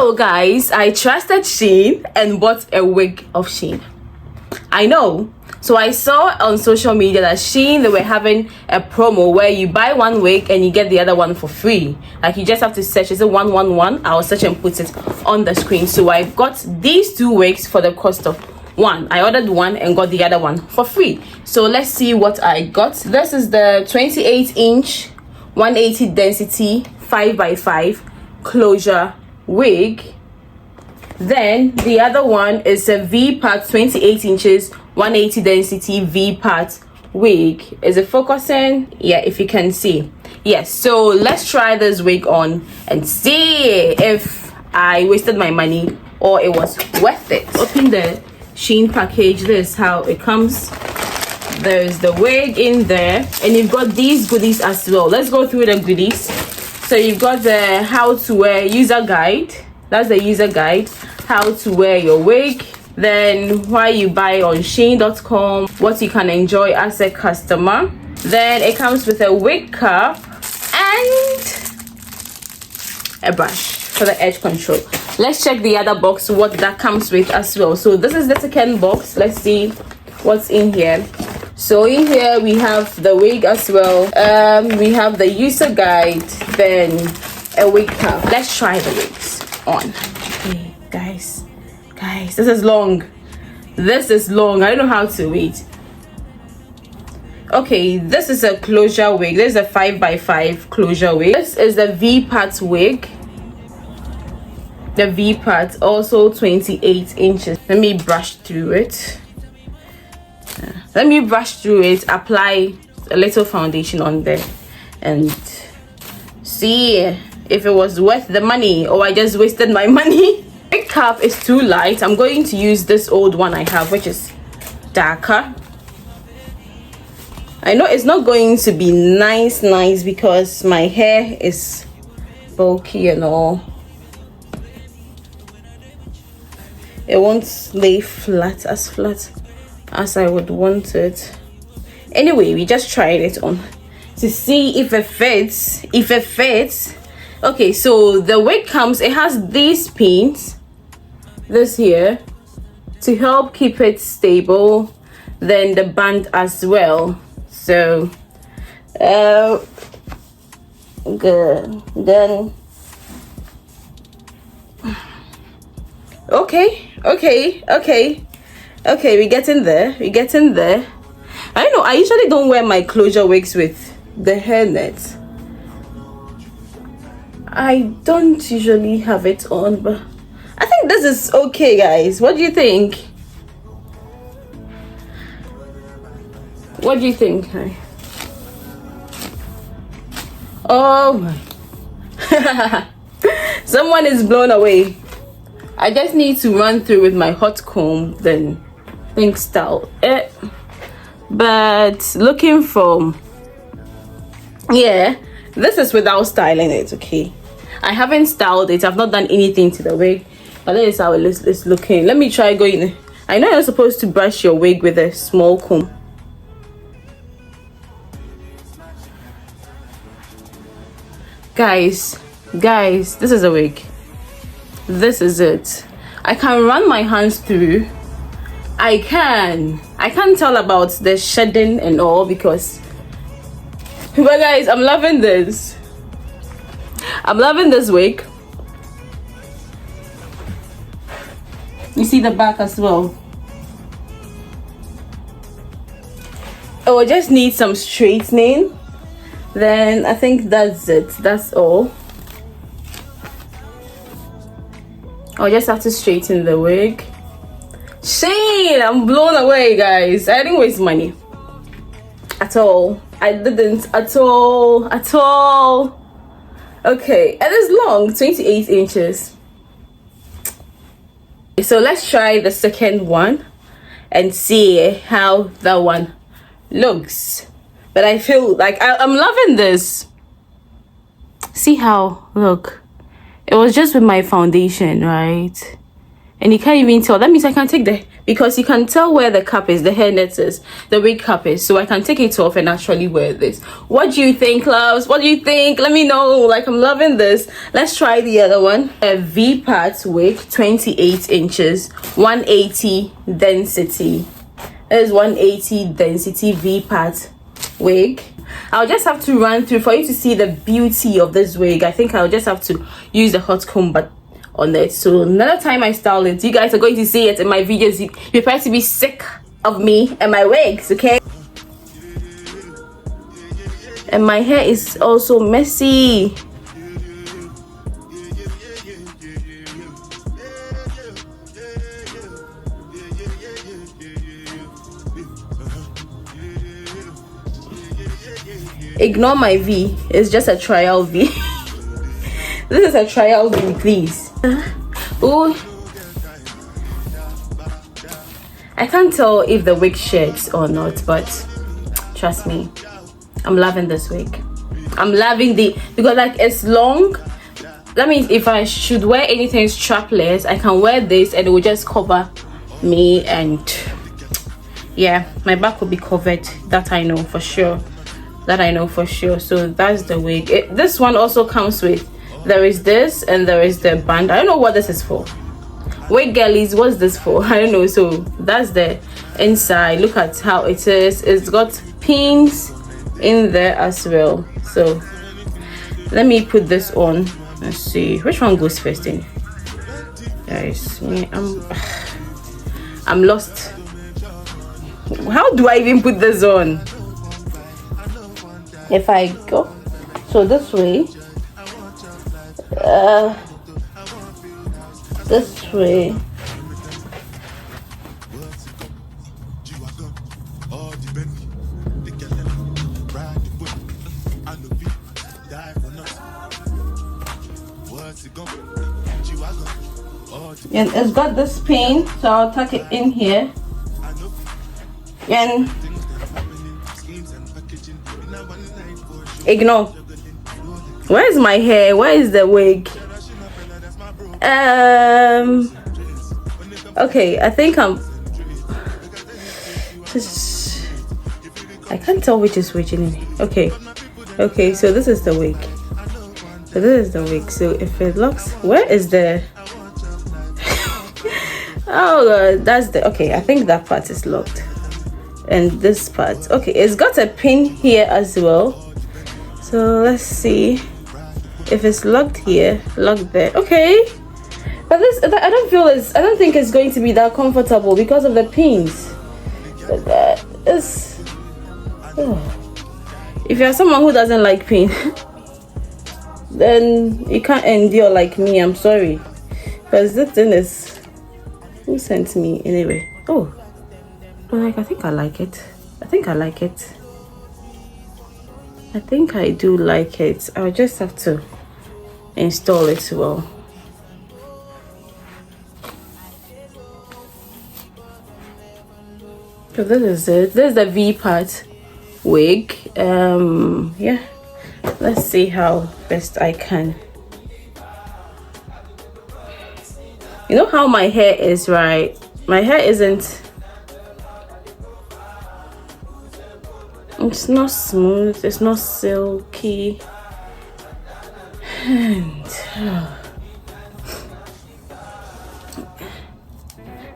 So guys, I trusted SHEIN and bought a wig of SHEIN. I know. So I saw on social media that SHEIN, they were having a promo where you buy one wig and you get the other one for free. Like you just have to search, is it 111? I'll search and put it on the screen. So I got these two wigs for the cost of one. I ordered one and got the other one for free. So let's see what I got. This is the 28-inch 180 density 5x5 closure wig. Then the other one is a V-part 28 inches 180 density V-part wig. Is it focusing? Yeah, if you can see. Yes, so let's try this wig on and see if I wasted my money or it was worth it. Open the SHEIN package. This is how it comes. There's the wig in there and you've got these goodies as well. Let's go through the goodies. So you've got the how to wear user guide. That's the user guide, how to wear your wig, then why you buy on shein.com, what you can enjoy as a customer. Then it comes with a wig cap and a brush for the edge control. Let's check the other box, what that comes with as well. So this is the second box. Let's see what's in here. So in here we have the wig as well. We have the user guide, then a wig cap. Let's try the wigs on. Okay, guys, this is long. I don't know how to wait. Okay, this is a closure wig. This is a 5x5 closure wig. This is the V-part wig. The V-part, also 28 inches. Let me brush through it. Apply a little foundation on there and see if it was worth the money or I just wasted my money. The cap is too light. I'm going to use this old one I have, which is darker. I know it's not going to be nice because my hair is bulky and all. It won't lay flat as I would want it. Anyway, we just tried it on to see if it fits. Okay, so the wig comes, it has these pins, this here, to help keep it stable, then the band as well. So good. Then okay, we get in there. I know I usually don't wear my closure wigs with the hairnet. I don't usually have it on, but I think this is okay, guys. What do you think? Hi. Oh my. Someone is blown away. I just need to run through with my hot comb, then think style it. But looking for, yeah, this is without styling it. Okay, I haven't styled it. I've not done anything to the wig, but this is how it's looking. Let me try going. I know you're supposed to brush your wig with a small comb. Guys, this is a wig. This is it. I can run my hands through. I can't tell about the shedding and all because, but guys, I'm loving this wig. You see the back as well. Oh, I just need some straightening. Then I think that's it. That's all. I'll just have to straighten the wig. SHEIN, I'm blown away, guys. I didn't waste money at all. I didn't at all. Okay, and it's long, 28 inches. So let's try the second one and see how that one looks. But I feel like I'm loving this. See how, look, it was just with my foundation, right? and you can't even tell. That means I can take the, because you can tell where the cap is, the hairnet is, the wig cap is, so I can take it off and actually wear this. What do you think, loves? What do you think? Let me know. Like, I'm loving this. Let's try the other one. A V-part wig, 28 inches, 180 density. There's 180 density V-part wig. I'll just have to run through for you to see the beauty of this wig. I think I'll just have to use the hot comb but on it, so another time I style it, you guys are going to see it in my videos. You prepare to be sick of me and my wigs, okay? And my hair is also messy. Ignore my V, it's just a trial V. This is a trial V, please. Oh, I can't tell if the wig sheds or not, but trust me, I'm loving this wig. I'm loving because like it's long. That means if I should wear anything strapless, I can wear this and it will just cover me, and yeah, my back will be covered. That I know for sure. So that's the wig. This one also comes with, there is this and there is the band. I don't know what this is for. Wait, girlies, what's this for? I don't know. So that's the inside. Look at how it is. It's got pins in there as well. So let me put this on. Let's see which one goes first in. Guys, I'm lost. How do I even put this on? If I go so this way, this way, and it's got this pin, so I'll tuck it in here, and ignore. Where is my hair? Where is the wig? Okay, I think I can't tell which is which in it. Okay, so this is the wig. So if it locks, where is the oh God, that's the, okay, I think that part is locked, and this part, okay, it's got a pin here as well. So let's see if it's locked here, locked there. Okay, but this, I don't think it's going to be that comfortable because of the pins. But that is, if you're someone who doesn't like pain, then you can't endure like me. I'm sorry, because this thing is, who sent me anyway? Oh, like, I think I like it. I think I do like it. I'll just have to install it well. So this is it. This is the V-part wig. Yeah, let's see how best I can. You know how my hair is, right? My hair isn't, it's not smooth, it's not silky, and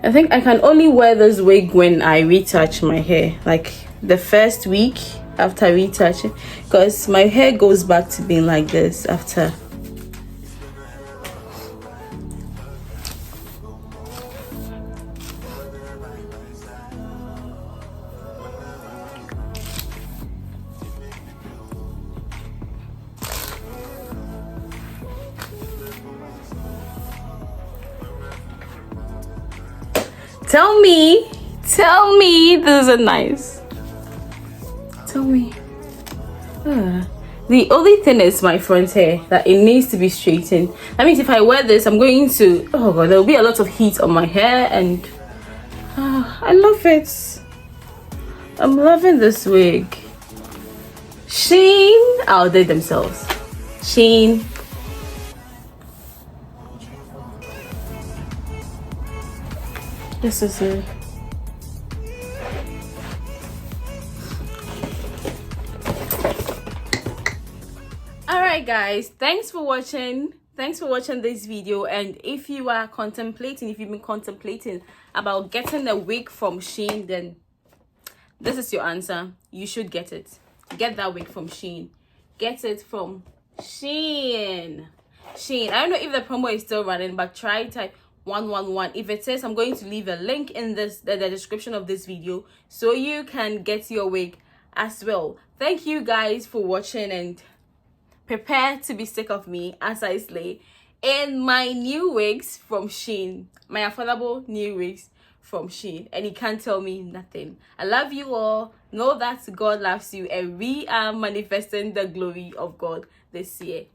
I think I can only wear this wig when I retouch my hair, like the first week after retouching, because my hair goes back to being like this after. Tell me this is nice. Tell me. The only thing is my front hair, that it needs to be straightened. That means if I wear this, I'm going to, oh God, there will be a lot of heat on my hair, and I love it. I'm loving this wig. SHEIN outdid themselves. SHEIN. This is it. Alright guys, thanks for watching this video. And if you are contemplating, if you've been contemplating about getting a wig from SHEIN, then this is your answer. You should get it. Get that wig from SHEIN. Get it from SHEIN. I don't know if the promo is still running, but try type 111. If it says, I'm going to leave a link in the description of this video so you can get your wig as well. Thank you guys for watching, and prepare to be sick of me as I slay in my new wigs from SHEIN, my affordable new wigs from SHEIN, and you can't tell me nothing. I love you all. Know that God loves you, and we are manifesting the glory of God this year.